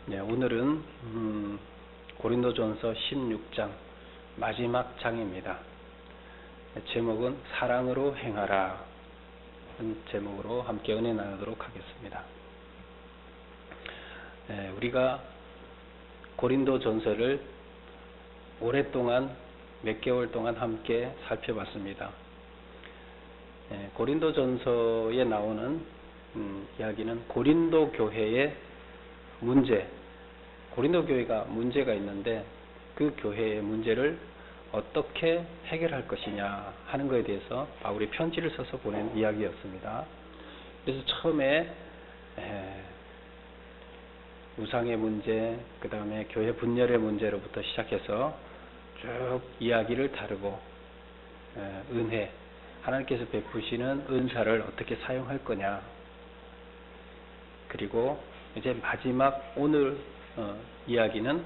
네, 오늘은 고린도전서 16장 마지막 장입니다. 제목은 사랑으로 행하라 제목으로 함께 은혜 나누도록 하겠습니다. 우리가 고린도전서를 오랫동안 몇 개월 동안 함께 살펴봤습니다. 고린도전서에 나오는 이야기는 고린도 교회의 문제, 고린도 교회가 문제가 있는데 그 교회의 문제를 어떻게 해결할 것이냐 하는 것에 대해서 바울이 편지를 써서 보낸 이야기였습니다. 그래서 처음에 우상의 문제, 그 다음에 교회 분열의 문제로부터 시작해서 쭉 이야기를 다루고 은혜, 하나님께서 베푸시는 은사를 어떻게 사용할 거냐, 그리고 이제 마지막 오늘 이야기는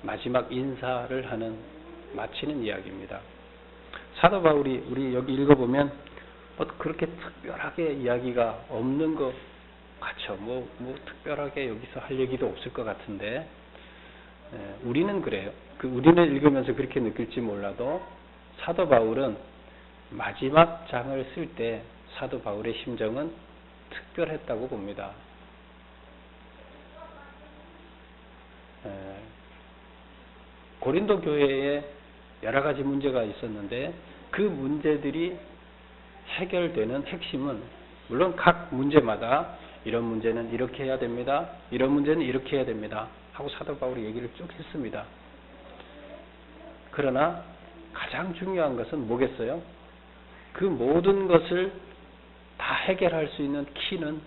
마지막 인사를 하는 마치는 이야기입니다. 사도 바울이 우리 여기 읽어보면 그렇게 특별하게 이야기가 없는 것 같죠. 뭐 특별하게 여기서 할 얘기도 없을 것 같은데 우리는 그래요. 우리는 읽으면서 그렇게 느낄지 몰라도 사도 바울은 마지막 장을 쓸 때 사도 바울의 심정은 특별했다고 봅니다. 고린도 교회에 여러 가지 문제가 있었는데 그 문제들이 해결되는 핵심은 물론 각 문제마다 이런 문제는 이렇게 해야 됩니다, 이런 문제는 이렇게 해야 됩니다 하고 사도 바울이 얘기를 쭉 했습니다. 그러나 가장 중요한 것은 뭐겠어요? 그 모든 것을 다 해결할 수 있는 키는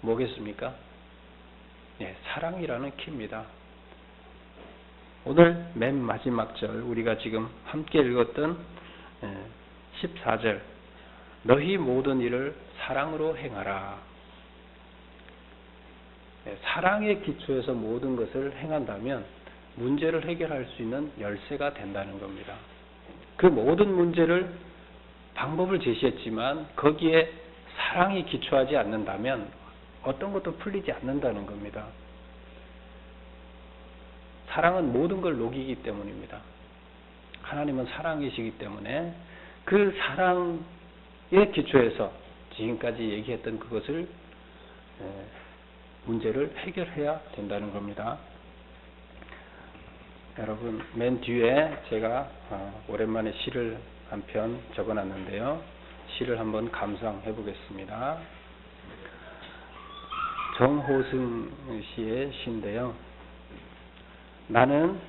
뭐겠습니까? 사랑이라는 키입니다. 오늘 맨 마지막 절, 우리가 지금 함께 읽었던 14절, 너희 모든 일을 사랑으로 행하라. 사랑의 기초에서 모든 것을 행한다면 문제를 해결할 수 있는 열쇠가 된다는 겁니다. 그 모든 문제를 방법을 제시했지만 거기에 사랑이 기초하지 않는다면 어떤 것도 풀리지 않는다는 겁니다. 사랑은 모든 걸 녹이기 때문입니다. 하나님은 사랑이시기 때문에 그 사랑의 기초에서 지금까지 얘기했던 그것을 문제를 해결해야 된다는 겁니다. 여러분, 맨 뒤에 제가 오랜만에 시를 한 편 적어놨는데요. 시를 한번 감상해 보겠습니다. 정호승 씨의 시인데요. 나는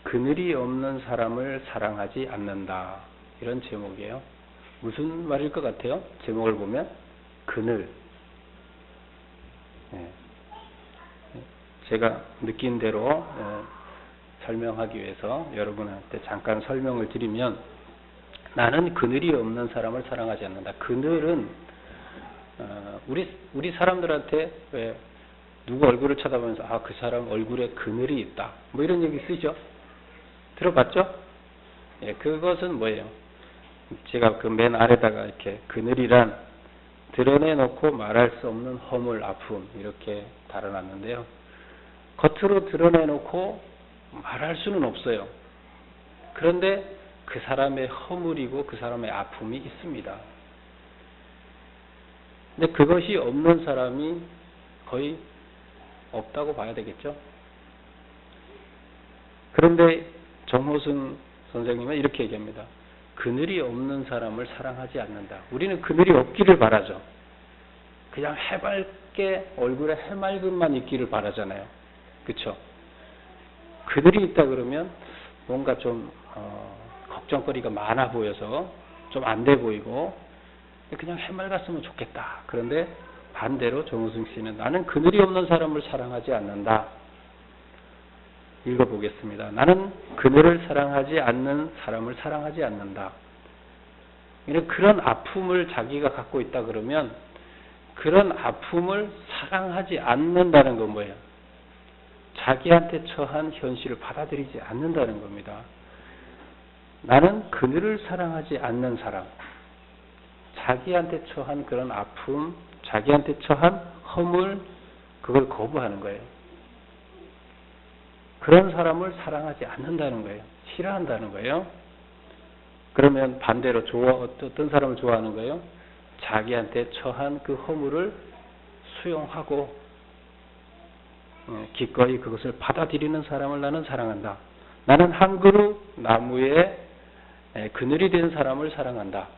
그늘이 없는 사람을 사랑하지 않는다. 이런 제목이에요. 무슨 말일 것 같아요? 제목을 보면 그늘. 제가 느낀 대로 설명하기 위해서 여러분한테 잠깐 설명을 드리면, 나는 그늘이 없는 사람을 사랑하지 않는다. 그늘은 우리 사람들한테 왜 누구 얼굴을 쳐다보면서 그 사람 얼굴에 그늘이 있다, 뭐 이런 얘기 쓰죠? 들어봤죠? 그것은 뭐예요? 제가 그 맨 아래다가 이렇게 그늘이란 드러내놓고 말할 수 없는 허물, 아픔 이렇게 달아놨는데요. 겉으로 드러내놓고 말할 수는 없어요. 그런데 그 사람의 허물이고 그 사람의 아픔이 있습니다. 근데 그것이 없는 사람이 거의 없다고 봐야 되겠죠. 그런데 정호승 선생님은 이렇게 얘기합니다. 그늘이 없는 사람을 사랑하지 않는다. 우리는 그늘이 없기를 바라죠. 그냥 해맑게 얼굴에 해맑음만 있기를 바라잖아요. 그렇죠? 그늘이 있다 그러면 뭔가 좀 걱정거리가 많아 보여서 좀 안 돼 보이고 그냥 해맑았으면 좋겠다. 그런데 반대로 정우승 씨는 나는 그늘이 없는 사람을 사랑하지 않는다. 읽어보겠습니다. 나는 그늘을 사랑하지 않는 사람을 사랑하지 않는다. 그런 아픔을 자기가 갖고 있다 그러면 그런 아픔을 사랑하지 않는다는 건 뭐예요? 자기한테 처한 현실을 받아들이지 않는다는 겁니다. 나는 그늘을 사랑하지 않는 사람, 자기한테 처한 그런 아픔, 자기한테 처한 허물, 그걸 거부하는 거예요. 그런 사람을 사랑하지 않는다는 거예요. 싫어한다는 거예요. 그러면 반대로 어떤 사람을 좋아하는 거예요? 자기한테 처한 그 허물을 수용하고 기꺼이 그것을 받아들이는 사람을 나는 사랑한다. 나는 한 그루 나무에 그늘이 된 사람을 사랑한다.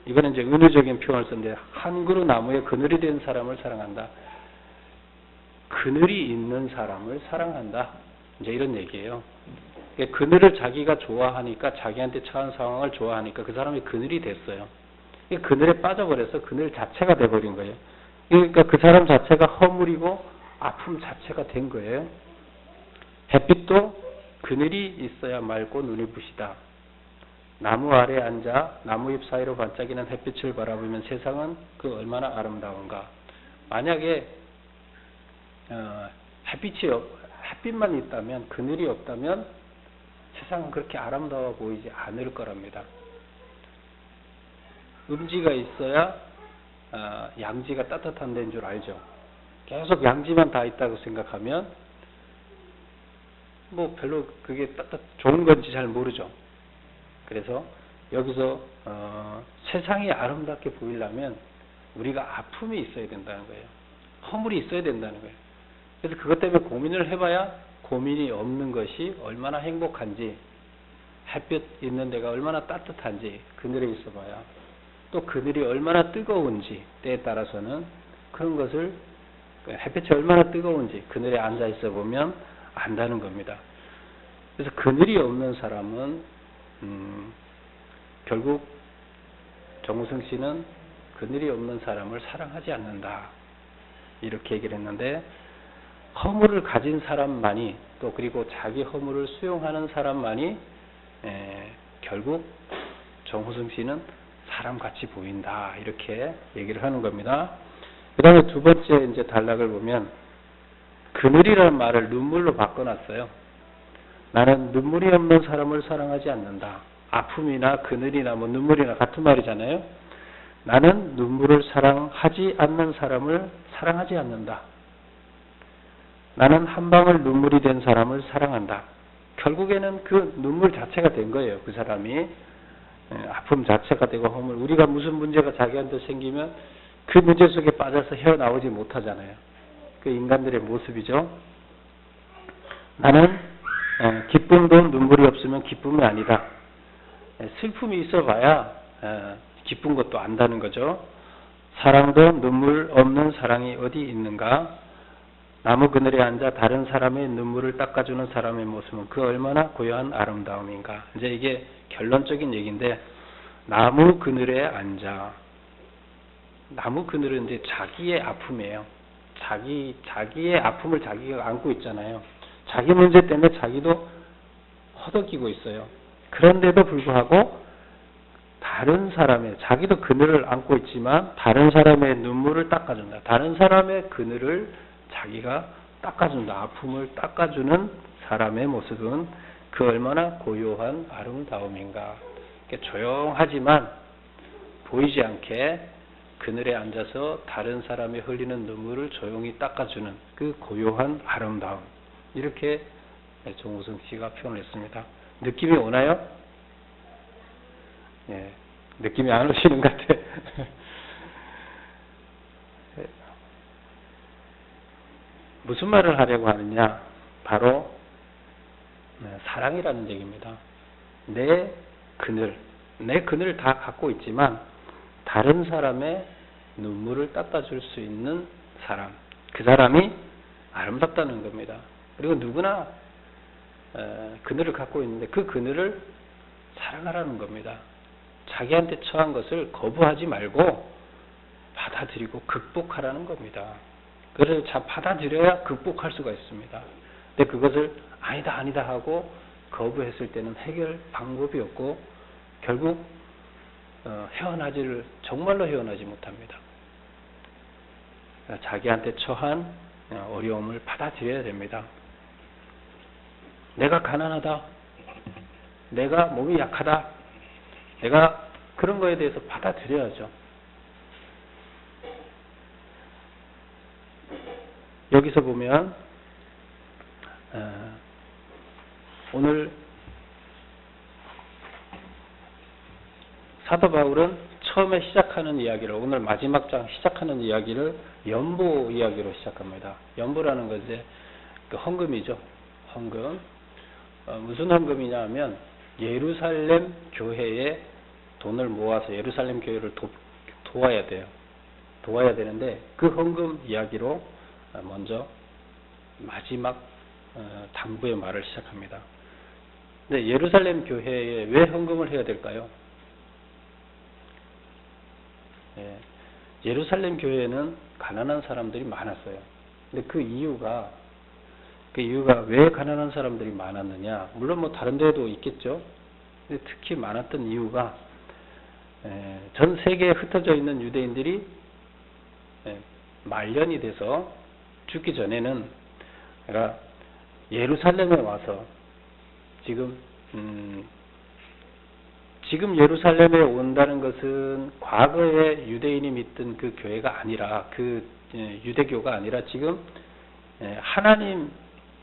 이거는 이제 은유적인 표현을 썼는데, 한 그루 나무에 그늘이 된 사람을 사랑한다. 그늘이 있는 사람을 사랑한다. 이제 이런 얘기예요. 그늘을 자기가 좋아하니까, 자기한테 처한 상황을 좋아하니까 그 사람이 그늘이 됐어요. 그늘에 빠져버려서 그늘 자체가 돼버린 거예요. 그러니까 그 사람 자체가 허물이고 아픔 자체가 된 거예요. 햇빛도 그늘이 있어야 맑고 눈이 부시다. 나무 아래 앉아 나무 잎 사이로 반짝이는 햇빛을 바라보면 세상은 그 얼마나 아름다운가. 만약에 햇빛만 있다면, 그늘이 없다면 세상은 그렇게 아름다워 보이지 않을 거랍니다. 음지가 있어야 양지가 따뜻한 데인 줄 알죠. 계속 양지만 다 있다고 생각하면 뭐 별로 그게 좋은 건지 잘 모르죠. 그래서 여기서 세상이 아름답게 보이려면 우리가 아픔이 있어야 된다는 거예요. 허물이 있어야 된다는 거예요. 그래서 그것 때문에 고민을 해봐야 고민이 없는 것이 얼마나 행복한지, 햇빛 있는 데가 얼마나 따뜻한지 그늘에 있어봐야, 또 그늘이 얼마나 뜨거운지 때에 따라서는 그런 것을, 햇빛이 얼마나 뜨거운지 그늘에 앉아 있어 보면 안다는 겁니다. 그래서 그늘이 없는 사람은 결국 정우성 씨는 그늘이 없는 사람을 사랑하지 않는다, 이렇게 얘기를 했는데, 허물을 가진 사람만이, 또 그리고 자기 허물을 수용하는 사람만이 결국 정우성 씨는 사람같이 보인다, 이렇게 얘기를 하는 겁니다. 그 다음에 두 번째 이제 단락을 보면 그늘이라는 말을 눈물로 바꿔놨어요. 나는 눈물이 없는 사람을 사랑하지 않는다. 아픔이나 그늘이나 뭐 눈물이나 같은 말이잖아요. 나는 눈물을 사랑하지 않는 사람을 사랑하지 않는다. 나는 한 방울 눈물이 된 사람을 사랑한다. 결국에는 그 눈물 자체가 된 거예요. 그 사람이 아픔 자체가 되고 허물, 우리가 무슨 문제가 자기한테 생기면 그 문제 속에 빠져서 헤어나오지 못하잖아요. 그 인간들의 모습이죠. 나는 기쁨도 눈물이 없으면 기쁨이 아니다. 슬픔이 있어봐야 기쁜 것도 안다는 거죠. 사랑도 눈물 없는 사랑이 어디 있는가. 나무 그늘에 앉아 다른 사람의 눈물을 닦아주는 사람의 모습은 그 얼마나 고요한 아름다움인가. 이제 이게 결론적인 얘기인데, 나무 그늘에 앉아. 나무 그늘은 이제 자기의 아픔이에요. 자기의 아픔을 자기가 안고 있잖아요. 자기 문제 때문에 자기도 허덕이고 있어요. 그런데도 불구하고 다른 사람의, 자기도 그늘을 안고 있지만 다른 사람의 눈물을 닦아준다. 다른 사람의 그늘을 자기가 닦아준다. 아픔을 닦아주는 사람의 모습은 그 얼마나 고요한 아름다움인가. 조용하지만 보이지 않게 그늘에 앉아서 다른 사람이 흘리는 눈물을 조용히 닦아주는 그 고요한 아름다움. 이렇게 정우성 씨가 표현을 했습니다. 느낌이 오나요? 예, 느낌이 안 오시는 것 같아요. 무슨 말을 하려고 하느냐? 바로 사랑이라는 얘기입니다. 내 그늘을 다 갖고 있지만 다른 사람의 눈물을 닦아줄 수 있는 사람, 그 사람이 아름답다는 겁니다. 그리고 누구나 그늘을 갖고 있는데 그 그늘을 사랑하라는 겁니다. 자기한테 처한 것을 거부하지 말고 받아들이고 극복하라는 겁니다. 그래서 받아들여야 극복할 수가 있습니다. 근데 그것을 아니다 하고 거부했을 때는 해결 방법이 없고 결국 정말로 헤어나지 못합니다. 자기한테 처한 어려움을 받아들여야 됩니다. 내가 가난하다, 내가 몸이 약하다, 내가 그런 거에 대해서 받아들여야죠. 여기서 보면 오늘 사도 바울은 처음에 시작하는 이야기를, 오늘 마지막 장 시작하는 이야기를 연보 이야기로 시작합니다. 연보라는 건 이제 그 헌금이죠. 헌금. 무슨 헌금이냐 하면 예루살렘 교회에 돈을 모아서 예루살렘 교회를 도와야 돼요. 도와야 되는데 그 헌금 이야기로 먼저 마지막 당부의 말을 시작합니다. 근데 예루살렘 교회에 왜 헌금을 해야 될까요? 예루살렘 교회에는 가난한 사람들이 많았어요. 근데 그 이유가 왜 가난한 사람들이 많았느냐? 물론 뭐 다른 데도 있겠죠. 근데 특히 많았던 이유가 전 세계에 흩어져 있는 유대인들이 말년이 돼서 죽기 전에는 그러니까 예루살렘에 와서 지금 예루살렘에 온다는 것은 과거에 유대인이 믿던 그 교회가 아니라 그 유대교가 아니라 지금 하나님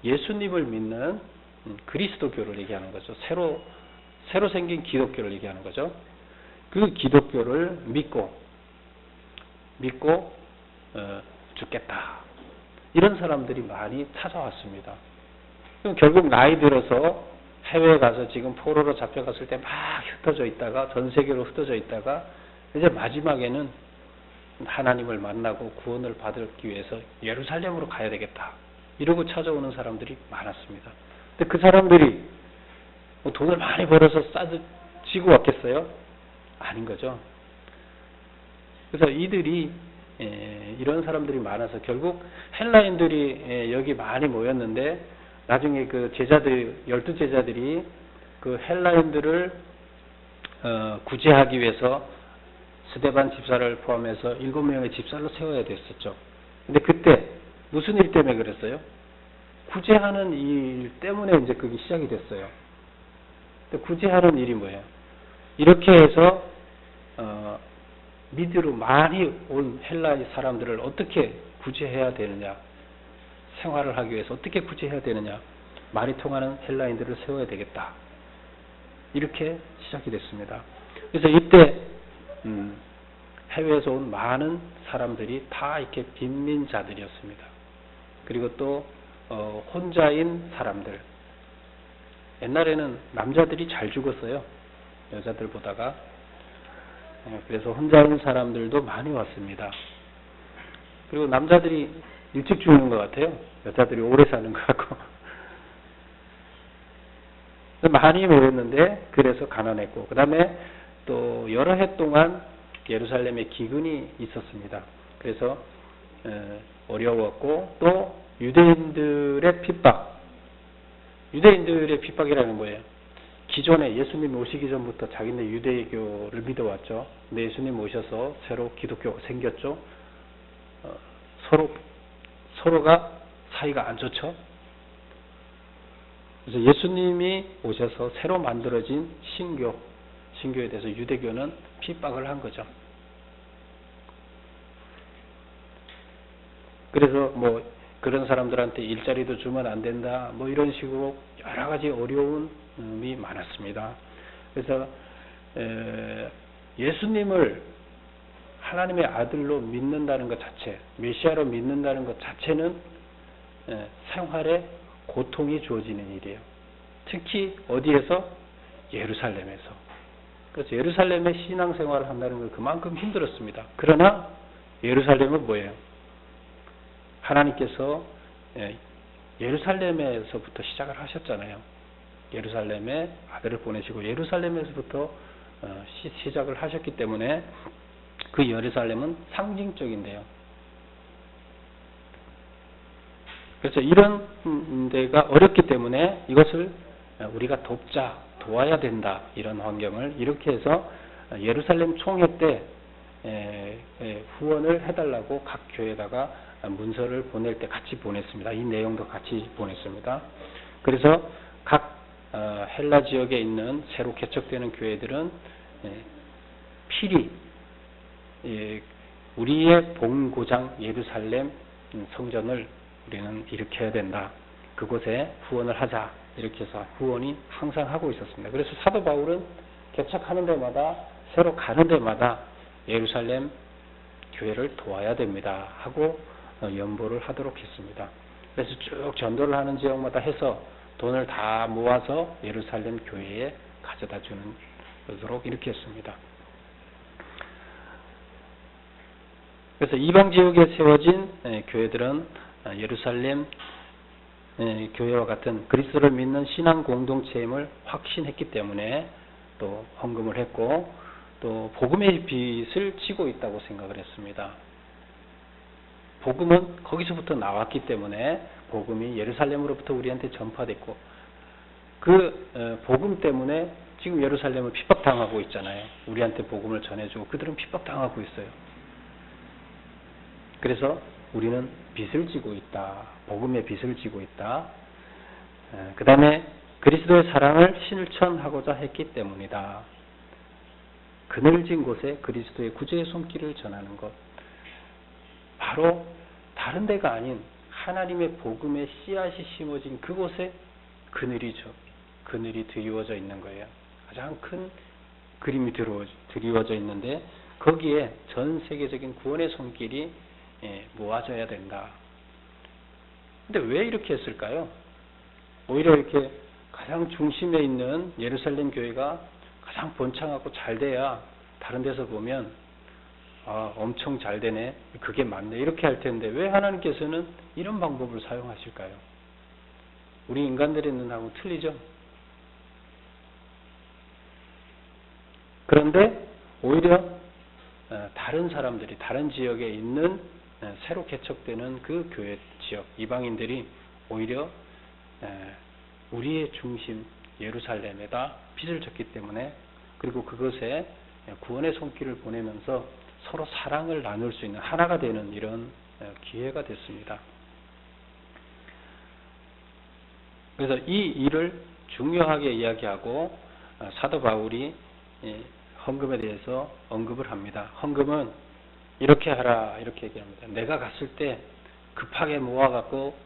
예수님을 믿는 그리스도교를 얘기하는 거죠. 새로 생긴 기독교를 얘기하는 거죠. 그 기독교를 믿고 죽겠다. 이런 사람들이 많이 찾아왔습니다. 그럼 결국 나이 들어서 해외에 가서 지금 포로로 잡혀갔을 때 막 흩어져 있다가 전 세계로 흩어져 있다가 이제 마지막에는 하나님을 만나고 구원을 받기 위해서 예루살렘으로 가야 되겠다. 이러고 찾아오는 사람들이 많았습니다. 근데 그 사람들이 뭐 돈을 많이 벌어서 싸지고 왔겠어요? 아닌 거죠. 그래서 이들이 이런 사람들이 많아서 결국 헬라인들이 여기 많이 모였는데 나중에 그 제자들 12제자들이 그 헬라인들을 구제하기 위해서 스데반 집사를 포함해서 7명의 집사를 세워야 됐었죠. 근데 그때 무슨 일 때문에 그랬어요? 구제하는 일 때문에 이제 그게 시작이 됐어요. 근데 구제하는 일이 뭐예요? 이렇게 해서 미드로 많이 온 헬라 사람들을 어떻게 구제해야 되느냐, 생활을 하기 위해서 어떻게 구제해야 되느냐, 말이 통하는 헬라인들을 세워야 되겠다. 이렇게 시작이 됐습니다. 그래서 이때 해외에서 온 많은 사람들이 다 이렇게 빈민자들이었습니다. 그리고 또 혼자인 사람들. 옛날에는 남자들이 잘 죽었어요. 여자들보다가. 그래서 혼자인 사람들도 많이 왔습니다. 그리고 남자들이 일찍 죽는 것 같아요. 여자들이 오래 사는 것 같고. 많이 모였는데 그래서 가난했고, 그 다음에 또 여러 해 동안 예루살렘에 기근이 있었습니다. 그래서 어려웠고, 또 유대인들의 핍박이라는 거예요. 기존에 예수님 오시기 전부터 자기네 유대교를 믿어왔죠. 근데 예수님 오셔서 새로 기독교가 생겼죠. 서로가 사이가 안 좋죠. 그래서 예수님이 오셔서 새로 만들어진 신교에 대해서 유대교는 핍박을 한 거죠. 그래서 뭐 그런 사람들한테 일자리도 주면 안 된다, 뭐 이런 식으로 여러 가지 어려움이 많았습니다. 그래서 예수님을 하나님의 아들로 믿는다는 것 자체, 메시아로 믿는다는 것 자체는 생활에 고통이 주어지는 일이에요. 특히 어디에서? 예루살렘에서. 그래서 예루살렘에 신앙생활을 한다는 건 그만큼 힘들었습니다. 그러나 예루살렘은 뭐예요? 하나님께서 예루살렘에서부터 시작을 하셨잖아요. 예루살렘에 아들을 보내시고 예루살렘에서부터 시작을 하셨기 때문에 그 예루살렘은 상징적인데요. 그래서 이런 데가 어렵기 때문에 이것을 우리가 도와야 된다. 이런 환경을 이렇게 해서 예루살렘 총회 때 후원을 해달라고 각 교회에다가 문서를 보낼 때 같이 보냈습니다. 이 내용도 같이 보냈습니다. 그래서 각 헬라 지역에 있는 새로 개척되는 교회들은 필히 우리의 본고장 예루살렘 성전을 우리는 일으켜야 된다. 그곳에 후원을 하자. 이렇게 해서 후원이 항상 하고 있었습니다. 그래서 사도 바울은 개척하는 데마다 새로 가는 데마다 예루살렘 교회를 도와야 됩니다. 하고 연보를 하도록 했습니다. 그래서 쭉 전도를 하는 지역마다 해서 돈을 다 모아서 예루살렘 교회에 가져다 주는 것으로 이렇게 했습니다. 그래서 이방 지역에 세워진 교회들은 예루살렘 교회와 같은 그리스도를 믿는 신앙 공동체임을 확신했기 때문에 또 헌금을 했고 또 복음의 빛을 지고 있다고 생각을 했습니다. 복음은 거기서부터 나왔기 때문에 복음이 예루살렘으로부터 우리한테 전파됐고 그 복음 때문에 지금 예루살렘을 핍박당하고 있잖아요. 우리한테 복음을 전해주고 그들은 핍박당하고 있어요. 그래서 우리는 빛을 지고 있다. 복음의 빛을 지고 있다. 그 다음에 그리스도의 사랑을 실천하고자 했기 때문이다. 그늘진 곳에 그리스도의 구주의 손길을 전하는 것. 바로 다른 데가 아닌 하나님의 복음의 씨앗이 심어진 그곳에 그늘이죠. 그늘이 드리워져 있는 거예요. 가장 큰 그림이 드리워져 있는데 거기에 전 세계적인 구원의 손길이 모아져야 된다. 근데 왜 이렇게 했을까요? 오히려 이렇게 가장 중심에 있는 예루살렘 교회가 가장 번창하고 잘 돼야 다른 데서 보면 엄청 잘 되네. 그게 맞네. 이렇게 할 텐데 왜 하나님께서는 이런 방법을 사용하실까요? 우리 인간들의 눈하고 틀리죠? 그런데 오히려 다른 사람들이 다른 지역에 있는 새로 개척되는 그 교회 지역 이방인들이 오히려 우리의 중심 예루살렘에다 빚을 졌기 때문에 그리고 그것에 구원의 손길을 보내면서 서로 사랑을 나눌 수 있는 하나가 되는 이런 기회가 됐습니다. 그래서 이 일을 중요하게 이야기하고 사도 바울이 헌금에 대해서 언급을 합니다. 헌금은 이렇게 하라 이렇게 얘기합니다. 내가 갔을 때 급하게 모아갖고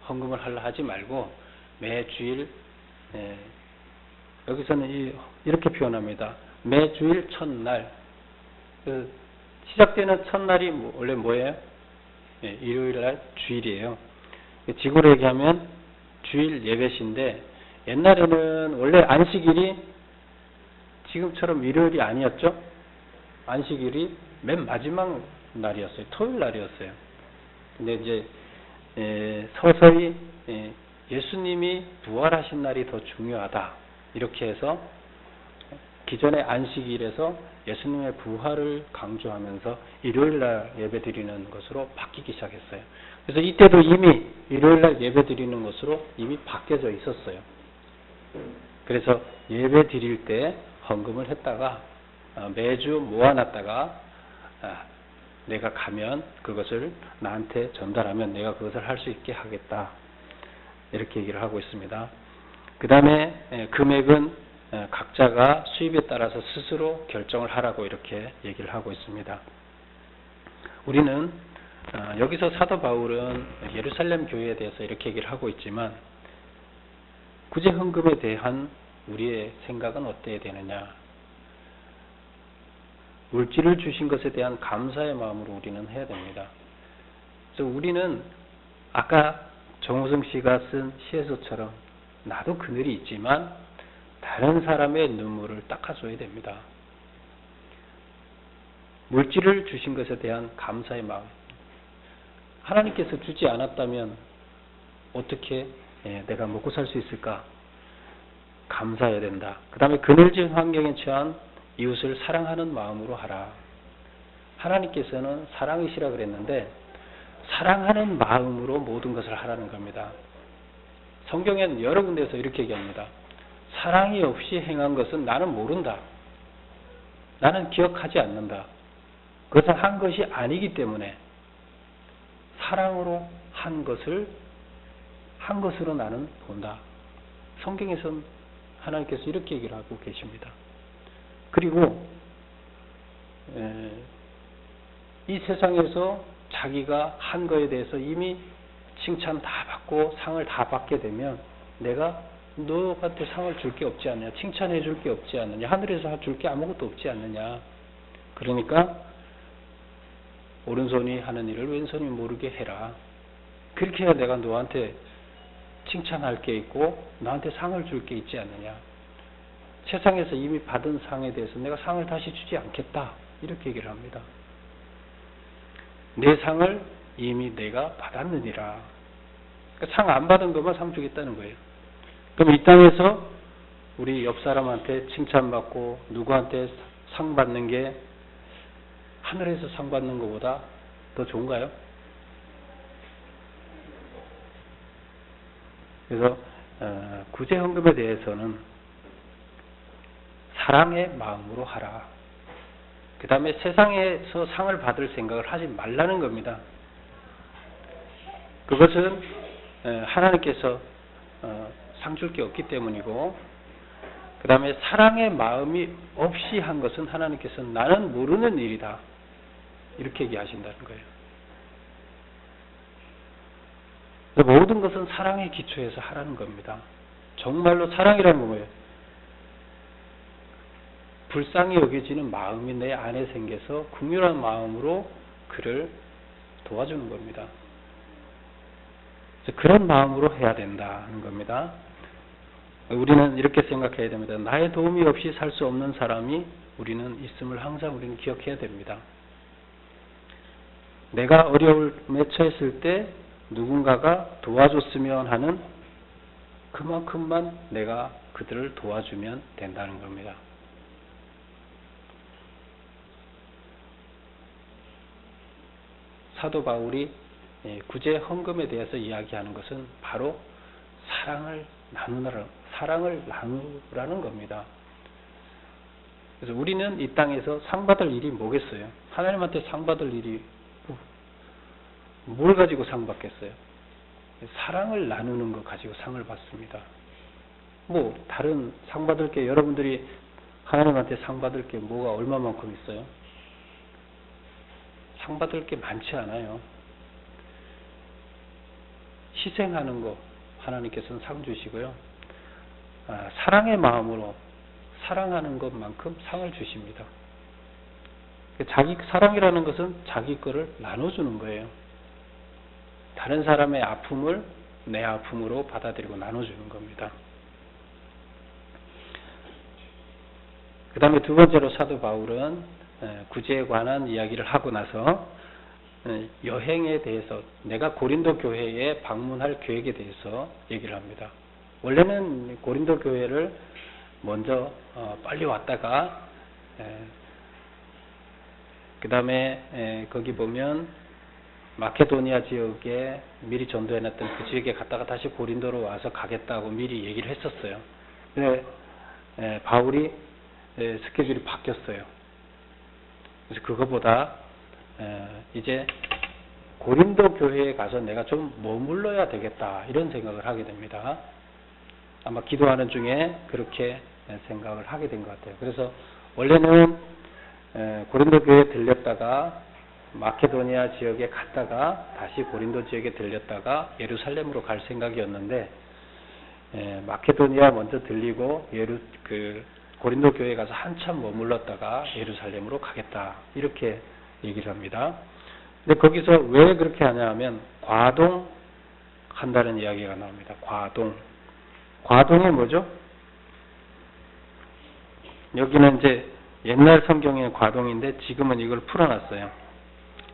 헌금을 하려 하지 말고 매주일 여기서는 이렇게 표현합니다. 매주일 첫날 시작되는 첫날이 원래 뭐예요? 일요일날 주일이에요. 지구로 얘기하면 주일 예배신데 옛날에는 원래 안식일이 지금처럼 일요일이 아니었죠? 안식일이 맨 마지막 날이었어요. 토요일 날이었어요. 근데 이제 서서히 예수님이 부활하신 날이 더 중요하다. 이렇게 해서 기존의 안식일에서 예수님의 부활을 강조하면서 일요일날 예배 드리는 것으로 바뀌기 시작했어요. 그래서 이때도 이미 일요일날 예배 드리는 것으로 이미 바뀌어져 있었어요. 그래서 예배 드릴 때 헌금을 했다가 매주 모아놨다가 내가 가면 그것을 나한테 전달하면 내가 그것을 할 수 있게 하겠다. 이렇게 얘기를 하고 있습니다. 그 다음에 금액은 각자가 수입에 따라서 스스로 결정을 하라고 이렇게 얘기를 하고 있습니다. 우리는 여기서 사도 바울은 예루살렘 교회에 대해서 이렇게 얘기를 하고 있지만 구제 헌금에 대한 우리의 생각은 어때야 되느냐? 물질을 주신 것에 대한 감사의 마음으로 우리는 해야 됩니다. 그래서 우리는 아까 정우성 씨가 쓴 시에서처럼 나도 그늘이 있지만 다른 사람의 눈물을 닦아줘야 됩니다. 물질을 주신 것에 대한 감사의 마음. 하나님께서 주지 않았다면 어떻게 내가 먹고 살 수 있을까? 감사해야 된다. 그 다음에 그늘진 환경에 처한 이웃을 사랑하는 마음으로 하라. 하나님께서는 사랑이시라 그랬는데 사랑하는 마음으로 모든 것을 하라는 겁니다. 성경에는 여러 군데에서 이렇게 얘기합니다. 사랑이 없이 행한 것은 나는 모른다. 나는 기억하지 않는다. 그것은 한 것이 아니기 때문에 사랑으로 한 것을 한 것으로 나는 본다. 성경에서는 하나님께서 이렇게 얘기를 하고 계십니다. 그리고 이 세상에서 자기가 한 거에 대해서 이미 칭찬 다 받고 상을 다 받게 되면 내가 너한테 상을 줄 게 없지 않느냐, 칭찬해 줄 게 없지 않느냐, 하늘에서 줄 게 아무것도 없지 않느냐. 그러니까 오른손이 하는 일을 왼손이 모르게 해라. 그렇게 해야 내가 너한테 칭찬할 게 있고 너한테 상을 줄 게 있지 않느냐. 세상에서 이미 받은 상에 대해서 내가 상을 다시 주지 않겠다. 이렇게 얘기를 합니다. 내 상을 이미 내가 받았느니라. 그러니까 상 안 받은 것만 상 주겠다는 거예요. 그럼 이 땅에서 우리 옆 사람한테 칭찬받고 누구한테 상 받는 게 하늘에서 상 받는 것보다 더 좋은가요? 그래서 구제헌금에 대해서는 사랑의 마음으로 하라. 그 다음에 세상에서 상을 받을 생각을 하지 말라는 겁니다. 그것은 하나님께서 상 줄 게 없기 때문이고, 그 다음에 사랑의 마음이 없이 한 것은 하나님께서 나는 모르는 일이다. 이렇게 얘기하신다는 거예요. 모든 것은 사랑의 기초에서 하라는 겁니다. 정말로 사랑이라는 뭐예요? 불쌍히 여겨지는 마음이 내 안에 생겨서 긍휼한 마음으로 그를 도와주는 겁니다. 그래서 그런 마음으로 해야 된다는 겁니다. 우리는 이렇게 생각해야 됩니다. 나의 도움이 없이 살 수 없는 사람이 우리는 있음을 항상 우리는 기억해야 됩니다. 내가 어려움에 처했을 때 누군가가 도와줬으면 하는 그만큼만 내가 그들을 도와주면 된다는 겁니다. 사도 바울이 구제 헌금에 대해서 이야기하는 것은 바로 사랑을 나누라는 겁니다. 그래서 우리는 이 땅에서 상 받을 일이 뭐겠어요? 하나님한테 상 받을 일이 뭘 가지고 상 받겠어요? 사랑을 나누는 것 가지고 상을 받습니다. 뭐 다른 상 받을 게, 여러분들이 하나님한테 상 받을 게 뭐가 얼마만큼 있어요? 상 받을 게 많지 않아요. 희생하는 거 하나님께서는 상 주시고요. 사랑의 마음으로 사랑하는 것만큼 상을 주십니다. 자기 사랑이라는 것은 자기 거를 나눠주는 거예요. 다른 사람의 아픔을 내 아픔으로 받아들이고 나눠주는 겁니다. 그 다음에 두 번째로 사도 바울은 구제에 관한 이야기를 하고 나서 여행에 대해서, 내가 고린도 교회에 방문할 계획에 대해서 얘기를 합니다. 원래는 고린도 교회를 먼저 빨리 왔다가 그 다음에 거기 보면 마케도니아 지역에 미리 전도해놨던 그 지역에 갔다가 다시 고린도로 와서 가겠다고 미리 얘기를 했었어요. 근데 바울이 스케줄이 바뀌었어요. 그래서 그거보다 이제 고린도 교회에 가서 내가 좀 머물러야 되겠다, 이런 생각을 하게 됩니다. 아마 기도하는 중에 그렇게 생각을 하게 된 것 같아요. 그래서 원래는 고린도 교회에 들렸다가 마케도니아 지역에 갔다가 다시 고린도 지역에 들렸다가 예루살렘으로 갈 생각이었는데, 마케도니아 먼저 들리고 고린도 교회에 가서 한참 머물렀다가 예루살렘으로 가겠다, 이렇게 얘기를 합니다. 근데 거기서 왜 그렇게 하냐 하면 과동한다는 이야기가 나옵니다. 과동이 뭐죠? 여기는 이제 옛날 성경의 과동인데 지금은 이걸 풀어놨어요.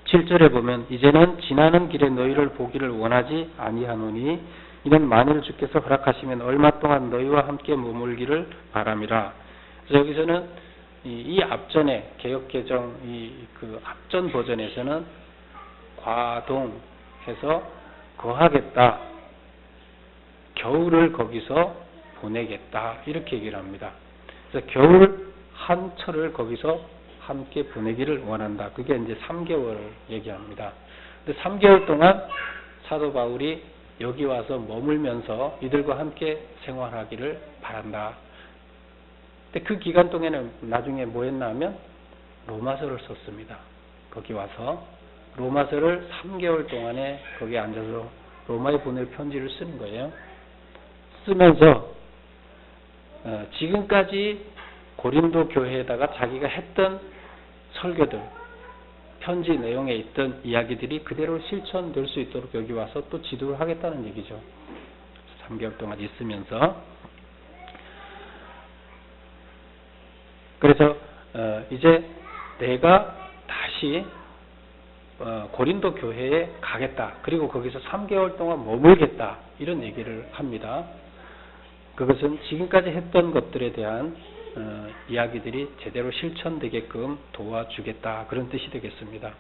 7절에 보면 이제는 지나는 길에 너희를 보기를 원하지 아니하노니 이는 만일 주께서 허락하시면 얼마 동안 너희와 함께 머물기를 바람이라. 그래서 여기서는 이 앞전에 개역개정 그 앞전 버전에서는 과동해서 거하겠다, 겨울을 거기서 보내겠다, 이렇게 얘기를 합니다. 그래서 겨울 한철을 거기서 함께 보내기를 원한다. 그게 이제 3개월 얘기합니다. 근데 3개월 동안 사도 바울이 여기 와서 머물면서 이들과 함께 생활하기를 바란다. 근데 그 기간 동안에는 나중에 뭐 했나 하면 로마서를 썼습니다. 거기 와서 로마서를 3개월 동안에 거기에 앉아서 로마에 보낼 편지를 쓰는 거예요. 쓰면서 지금까지 고린도 교회에다가 자기가 했던 설교들, 편지 내용에 있던 이야기들이 그대로 실천될 수 있도록 여기 와서 또 지도를 하겠다는 얘기죠. 3개월 동안 있으면서. 그래서 이제 내가 다시 고린도 교회에 가겠다. 그리고 거기서 3개월 동안 머물겠다. 이런 얘기를 합니다. 그것은 지금까지 했던 것들에 대한 이야기들이 제대로 실천되게끔 도와주겠다. 그런 뜻이 되겠습니다.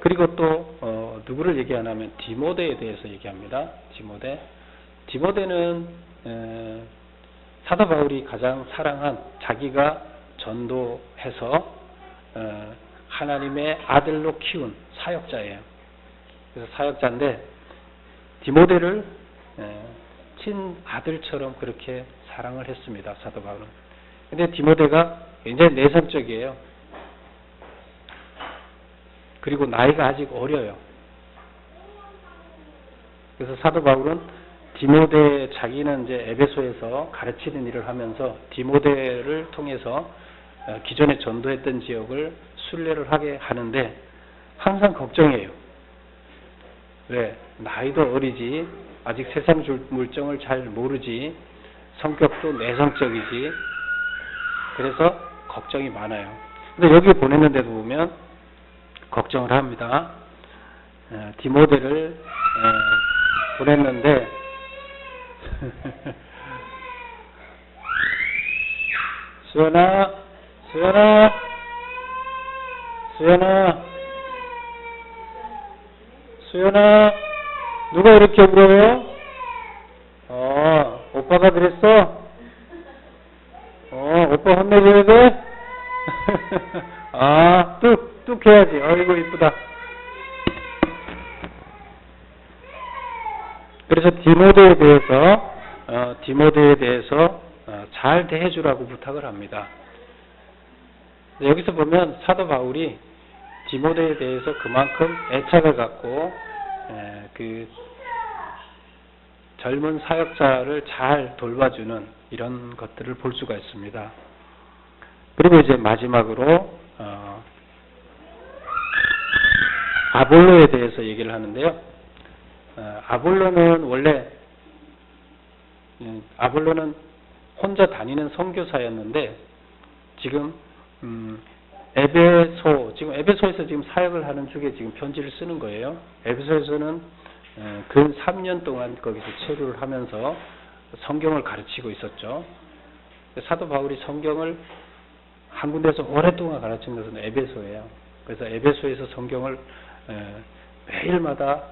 그리고 또 누구를 얘기하냐면 디모데에 대해서 얘기합니다. 디모데는 사도 바울이 가장 사랑한, 자기가 전도해서 하나님의 아들로 키운 사역자예요. 그래서 사역자인데 디모데를 친아들처럼 그렇게 사랑을 했습니다. 사도 바울은. 근데 디모데가 굉장히 내성적이에요. 그리고 나이가 아직 어려요. 그래서 사도 바울은 디모데, 자기는 이제 에베소에서 가르치는 일을 하면서 디모데를 통해서 기존에 전도했던 지역을 순례를 하게 하는데 항상 걱정해요. 왜? 나이도 어리지, 아직 세상 물정을 잘 모르지, 성격도 내성적이지, 그래서 걱정이 많아요. 근데 여기 보냈는데도 보면 걱정을 합니다. 디모데를 보냈는데 수연아 누가 이렇게 울어요? 오빠가 그랬어? 오빠 혼내줘야 돼? 뚝 해야지. 어이구 이쁘다. 그래서 디모데에 대해서 잘 대해주라고 부탁을 합니다. 여기서 보면 사도 바울이 디모데에 대해서 그만큼 애착을 갖고 그 젊은 사역자를 잘 돌봐주는 이런 것들을 볼 수가 있습니다. 그리고 이제 마지막으로 아볼로에 대해서 얘기를 하는데요. 아볼로는 혼자 다니는 선교사였는데 지금 에베소에서 지금 사역을 하는 중에 지금 편지를 쓰는 거예요. 에베소에서는 근 3년 동안 거기서 체류를 하면서 성경을 가르치고 있었죠. 사도 바울이 성경을 한 군데서 오랫동안 가르친 것은 에베소예요. 그래서 에베소에서 성경을 매일마다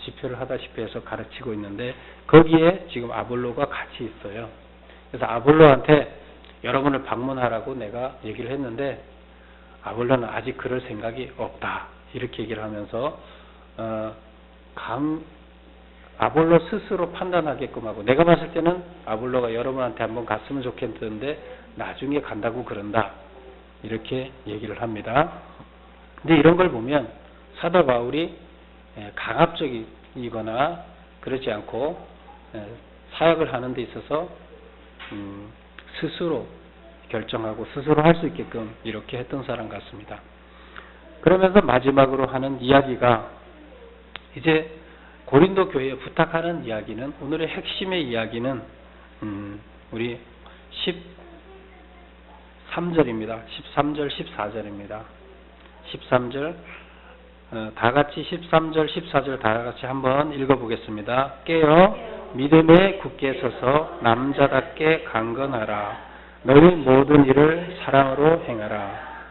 집회를 하다시피 해서 가르치고 있는데 거기에 지금 아볼로가 같이 있어요. 그래서 아볼로한테 여러분을 방문하라고 내가 얘기를 했는데 아볼로는 아직 그럴 생각이 없다. 이렇게 얘기를 하면서 아볼로 스스로 판단하게끔 하고, 내가 봤을 때는 아볼로가 여러분한테 한번 갔으면 좋겠는데 나중에 간다고 그런다. 이렇게 얘기를 합니다. 근데 이런 걸 보면 사도 바울이 강압적이거나 그렇지 않고 사역을 하는 데 있어서 스스로 결정하고 스스로 할 수 있게끔 이렇게 했던 사람 같습니다. 그러면서 마지막으로 하는 이야기가 이제 고린도 교회에 부탁하는 이야기는, 오늘의 핵심의 이야기는 우리 13절입니다. 13절, 14절입니다. 13절 다 같이 13절, 14절 다 같이 한번 읽어보겠습니다. 깨어 믿음에 굳게 서서 남자답게 강건하라. 너희 모든 일을 사랑으로 행하라.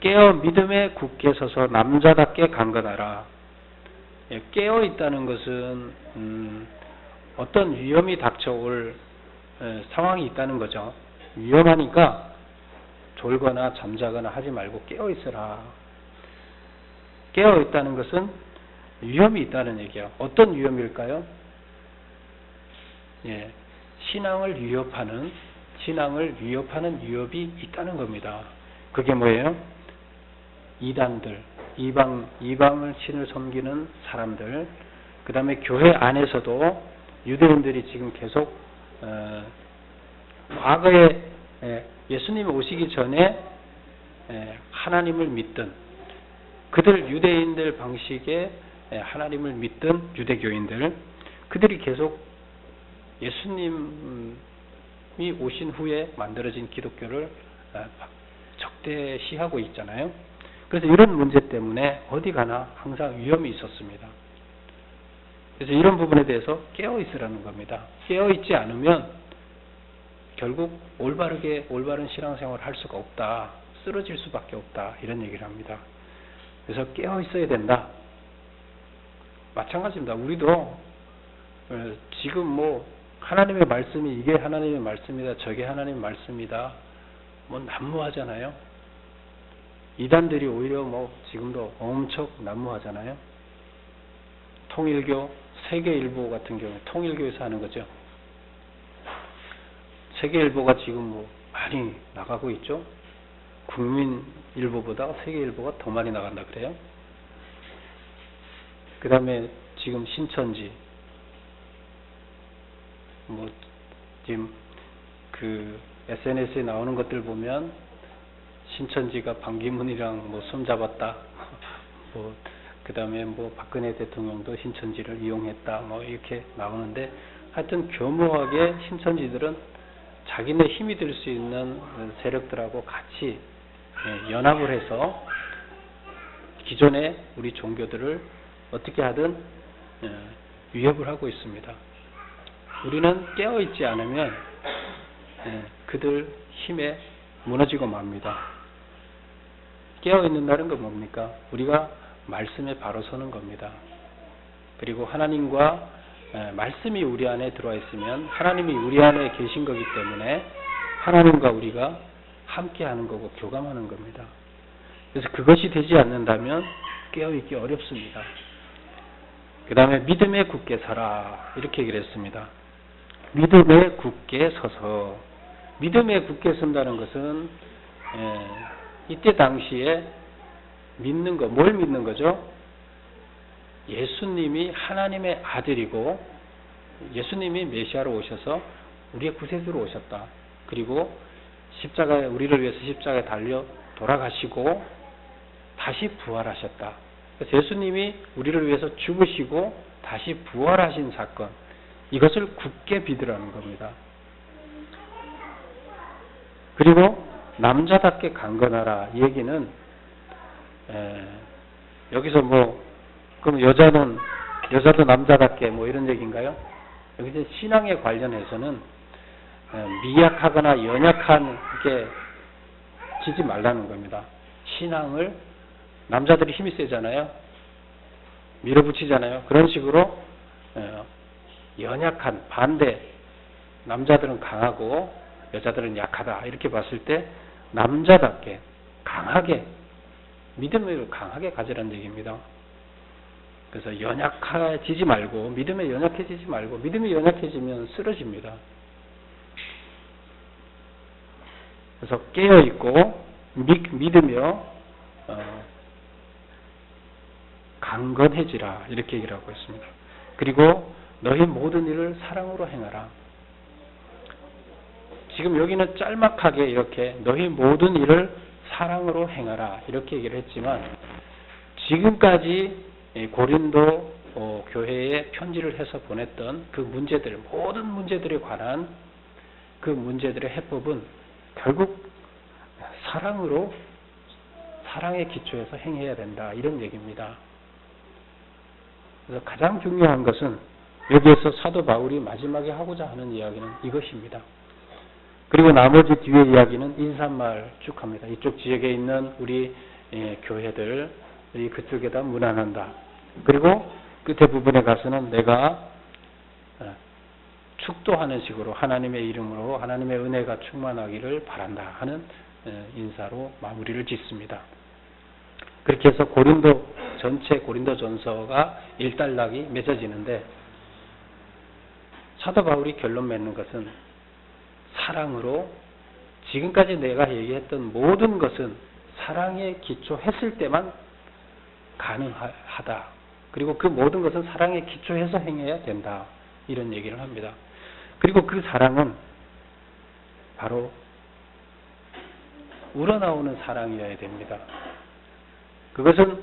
깨어 믿음에 굳게 서서 남자답게 강건하라. 깨어 있다는 것은 어떤 위험이 닥쳐올 상황이 있다는 거죠. 위험하니까 졸거나 잠자거나 하지 말고 깨어 있어라. 깨어 있다는 것은 위험이 있다는 얘기예요. 어떤 위험일까요? 신앙을 위협하는 위협이 있다는 겁니다. 그게 뭐예요? 이단들, 이방을 신을 섬기는 사람들, 그 다음에 교회 안에서도 유대인들이 지금 계속 과거에 예수님이 오시기 전에 하나님을 믿던 그들 유대인들 방식의 하나님을 믿던 유대교인들, 그들이 계속 예수님이 오신 후에 만들어진 기독교를 적대시하고 있잖아요. 그래서 이런 문제 때문에 어디 가나 항상 위험이 있었습니다. 그래서 이런 부분에 대해서 깨어 있으라는 겁니다. 깨어 있지 않으면 결국 올바른 신앙생활을 할 수가 없다. 쓰러질 수밖에 없다. 이런 얘기를 합니다. 그래서 깨어 있어야 된다. 마찬가지입니다. 우리도 지금 뭐 하나님의 말씀이 이게 하나님의 말씀이다. 저게 하나님의 말씀이다. 뭐 난무하잖아요. 이단들이 오히려 뭐 지금도 엄청 난무하잖아요. 통일교, 세계일보 같은 경우에 통일교에서 하는 거죠. 세계일보가 지금 뭐 많이 나가고 있죠. 국민일보보다 세계일보가 더 많이 나간다 그래요. 그 다음에 지금 신천지, 뭐 지금 그 SNS에 나오는 것들 보면 신천지가 반기문이랑 뭐 손잡았다. 뭐 그다음에 뭐 박근혜 대통령도 신천지를 이용했다. 뭐 이렇게 나오는데 하여튼 교묘하게 신천지들은 자기네 힘이 될 수 있는 세력들하고 같이 연합을 해서 기존의 우리 종교들을 어떻게 하든 위협을 하고 있습니다. 우리는 깨어있지 않으면 그들 힘에 무너지고 맙니다. 깨어있는다는 건 뭡니까? 우리가 말씀에 바로 서는 겁니다. 그리고 하나님과 말씀이 우리 안에 들어와 있으면 하나님이 우리 안에 계신 거기 때문에 하나님과 우리가 함께 하는 거고 교감하는 겁니다. 그래서 그것이 되지 않는다면 깨어있기 어렵습니다. 그 다음에 믿음에 굳게 서라 이렇게 얘기를 했습니다. 믿음에 굳게 서서, 믿음에 굳게 선다는 것은 이때 당시에 믿는 거, 뭘 믿는 거죠? 예수님이 하나님의 아들이고 예수님이 메시아로 오셔서 우리의 구세주로 오셨다. 그리고 십자가에 우리를 위해서 십자가에 달려 돌아가시고 다시 부활하셨다. 그래서 예수님이 우리를 위해서 죽으시고 다시 부활하신 사건, 이것을 굳게 믿으라는 겁니다. 그리고 남자답게 강건하라. 이 얘기는 여기서 뭐 그럼 여자도 남자답게 뭐 이런 얘기인가요? 여기서 신앙에 관련해서는 미약하거나 연약하게 지지 말라는 겁니다. 신앙을 남자들이 힘이 세잖아요. 밀어붙이잖아요. 그런 식으로 연약한 반대, 남자들은 강하고 여자들은 약하다 이렇게 봤을 때 남자답게 강하게 믿음을 강하게 가지라는 얘기입니다. 그래서 연약해지지 말고, 믿음에 연약해지지 말고, 믿음이 연약해지면 쓰러집니다. 그래서 깨어있고 믿으며 강건해지라 이렇게 얘기를 하고 있습니다. 그리고 너희 모든 일을 사랑으로 행하라. 지금 여기는 짤막하게 이렇게 너희 모든 일을 사랑으로 행하라 이렇게 얘기를 했지만, 지금까지 고린도 교회에 편지를 해서 보냈던 그 문제들, 모든 문제들에 관한 그 문제들의 해법은 결국 사랑의 기초에서 행해야 된다 이런 얘기입니다. 그래서 가장 중요한 것은 여기에서 사도 바울이 마지막에 하고자 하는 이야기는 이것입니다. 그리고 나머지 뒤에 이야기는 인사말 쭉 합니다. 이쪽 지역에 있는 우리 교회들이 그쪽에다 문안한다. 그리고 끝에 부분에 가서는 내가 축도하는 식으로 하나님의 이름으로 하나님의 은혜가 충만하기를 바란다 하는 인사로 마무리를 짓습니다. 그렇게 해서 전체 고린도 전서가 일단락이 맺어지는데, 사도 바울이 결론 맺는 것은 사랑으로, 지금까지 내가 얘기했던 모든 것은 사랑에 기초했을 때만 가능하다. 그리고 그 모든 것은 사랑에 기초해서 행해야 된다. 이런 얘기를 합니다. 그리고 그 사랑은 바로 우러나오는 사랑이어야 됩니다. 그것은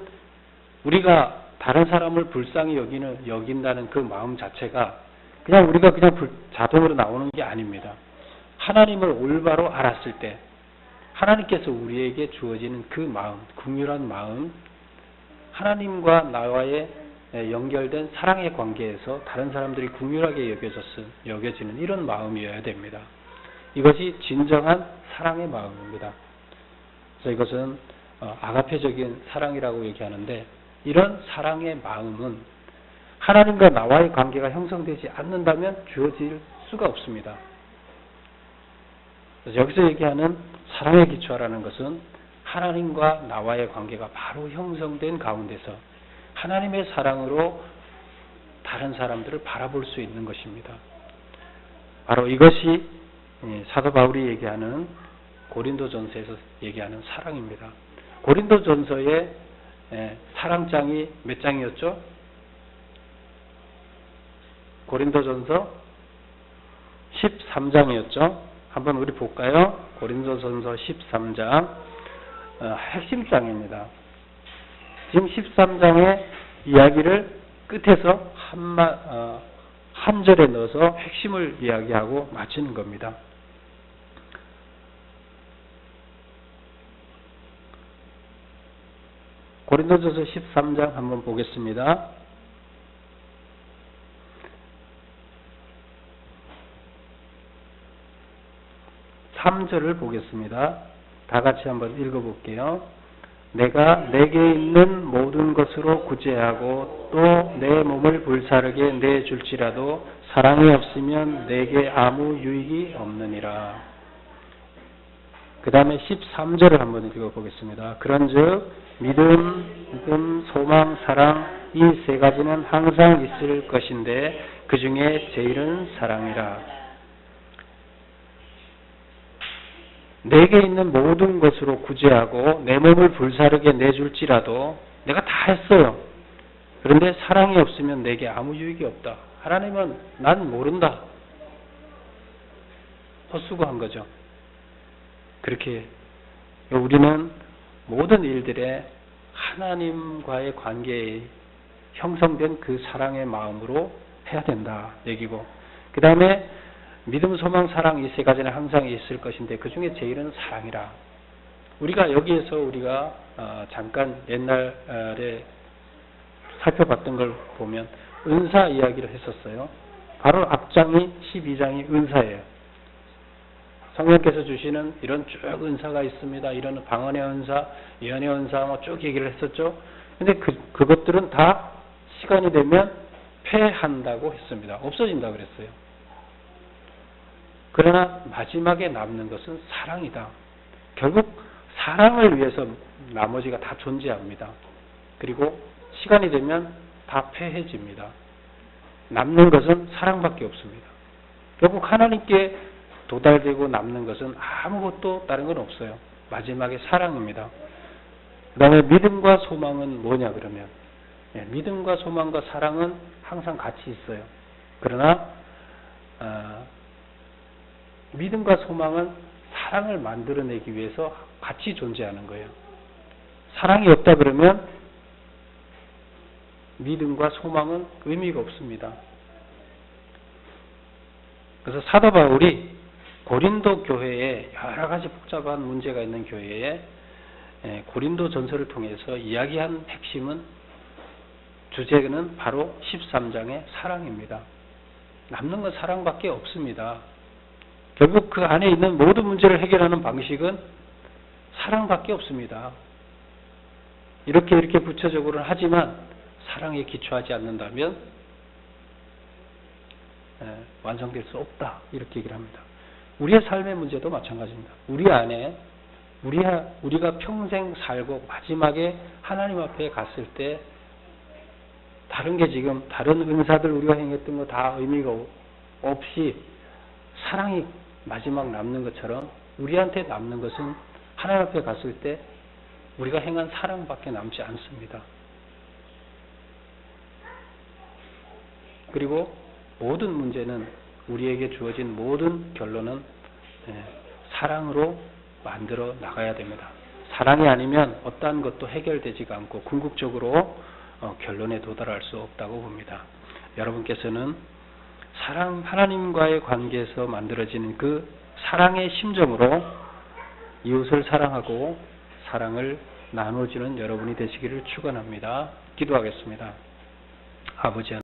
우리가 다른 사람을 불쌍히 여긴다는 그 마음 자체가 그냥 우리가 그냥 자동으로 나오는 게 아닙니다. 하나님을 올바로 알았을 때 하나님께서 우리에게 주어지는 그 마음, 긍휼한 마음, 하나님과 나와의 연결된 사랑의 관계에서 다른 사람들이 긍휼하게 여겨지는 이런 마음이어야 됩니다. 이것이 진정한 사랑의 마음입니다. 그래서 이것은 아가페적인 사랑이라고 얘기하는데 이런 사랑의 마음은 하나님과 나와의 관계가 형성되지 않는다면 주어질 수가 없습니다. 그래서 여기서 얘기하는 사랑의 기초라는 것은 하나님과 나와의 관계가 바로 형성된 가운데서 하나님의 사랑으로 다른 사람들을 바라볼 수 있는 것입니다. 바로 이것이 사도 바울이 얘기하는 고린도전서에서 얘기하는 사랑입니다. 고린도전서의 사랑장이 몇 장이었죠? 고린도전서 13장이었죠? 한번 우리 볼까요? 고린도전서 13장 핵심 장입니다. 지금 13장의 이야기를 끝에서 한 절에 넣어서 핵심을 이야기하고 마치는 겁니다. 고린도전서 13장 한번 보겠습니다. 3절을 보겠습니다. 다 같이 한번 읽어볼게요. 내가 내게 있는 모든 것으로 구제하고 또 내 몸을 불사르게 내줄지라도 사랑이 없으면 내게 아무 유익이 없느니라. 그 다음에 13절을 한번 읽어보겠습니다. 그런즉 믿음, 소망, 사랑 이 세 가지는 항상 있을 것인데 그 중에 제일은 사랑이라. 내게 있는 모든 것으로 구제하고 내 몸을 불사르게 내줄지라도 내가 다 했어요. 그런데 사랑이 없으면 내게 아무 유익이 없다. 하나님은 난 모른다. 헛수고한 거죠. 그렇게 우리는 모든 일들에 하나님과의 관계에 형성된 그 사랑의 마음으로 해야 된다 얘기고, 그 다음에 믿음, 소망, 사랑 이 세 가지는 항상 있을 것인데 그 중에 제일은 사랑이라. 우리가 여기에서 우리가 잠깐 옛날에 살펴봤던 걸 보면 은사 이야기를 했었어요. 바로 앞장이 12장이 은사예요. 성령께서 주시는 이런 쭉 은사가 있습니다. 이런 방언의 은사, 예언의 은사 뭐 쭉 얘기를 했었죠. 근데 그것들은 다 시간이 되면 패한다고 했습니다. 없어진다 그랬어요. 그러나 마지막에 남는 것은 사랑이다. 결국 사랑을 위해서 나머지가 다 존재합니다. 그리고 시간이 되면 다 패해집니다. 남는 것은 사랑밖에 없습니다. 결국 하나님께 도달되고 남는 것은 아무것도 다른 건 없어요. 마지막에 사랑입니다. 그 다음에 믿음과 소망은 뭐냐 그러면 믿음과 소망과 사랑은 항상 같이 있어요. 그러나 믿음과 소망은 사랑을 만들어내기 위해서 같이 존재하는 거예요. 사랑이 없다 그러면 믿음과 소망은 의미가 없습니다. 그래서 사도 바울이 고린도 교회에 여러 가지 복잡한 문제가 있는 교회에 고린도 전서를 통해서 이야기한 핵심은 주제는 바로 13장의 사랑입니다. 남는 건 사랑밖에 없습니다. 결국 그 안에 있는 모든 문제를 해결하는 방식은 사랑밖에 없습니다. 이렇게 부차적으로는 하지만 사랑에 기초하지 않는다면 완성될 수 없다. 이렇게 얘기를 합니다. 우리의 삶의 문제도 마찬가지입니다. 우리 안에 우리가 평생 살고 마지막에 하나님 앞에 갔을 때 다른 게 지금 다른 은사들 우리가 행했던 거 다 의미가 없이 사랑이 마지막 남는 것처럼 우리한테 남는 것은 하나님 앞에 갔을 때 우리가 행한 사랑밖에 남지 않습니다. 그리고 모든 문제는, 우리에게 주어진 모든 결론은 사랑으로 만들어 나가야 됩니다. 사랑이 아니면 어떠한 것도 해결되지가 않고 궁극적으로 결론에 도달할 수 없다고 봅니다. 여러분께서는 사랑, 하나님과의 관계에서 만들어지는 그 사랑의 심정으로 이웃을 사랑하고 사랑을 나눠주는 여러분이 되시기를 축원합니다. 기도하겠습니다. 아버지 하나님,